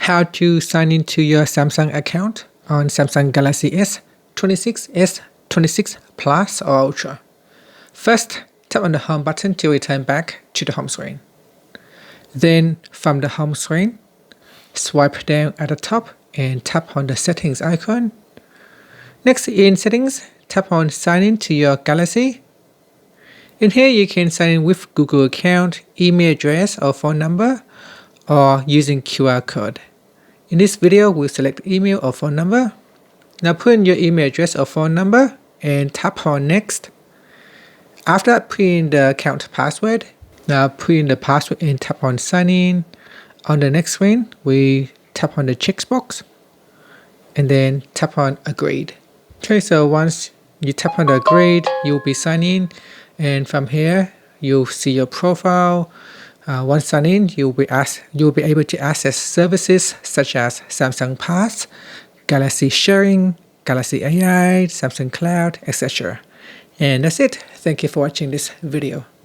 how to sign into your Samsung account on Samsung Galaxy S26, S26 Plus or Ultra. First, tap on the home button to return back to the home screen. Then, from the home screen, swipe down at the top and tap on the settings icon. Next, in settings, tap on sign in to your Galaxy. In here, you can sign in with Google account, email address or phone number, or using QR code. In this video, we'll select email or phone number. Now put in your email address or phone number and tap on next. After putting the account password, now put in the password and tap on sign in. On the next screen, we tap on the checkbox and then tap on agreed. Okay, so once you tap on the agreed, you'll be signed in, and from here you'll see your profile. Once signed in, you'll be able to access services such as Samsung Pass, Galaxy Sharing, Galaxy AI, Samsung Cloud, etc. And that's it. Thank you for watching this video.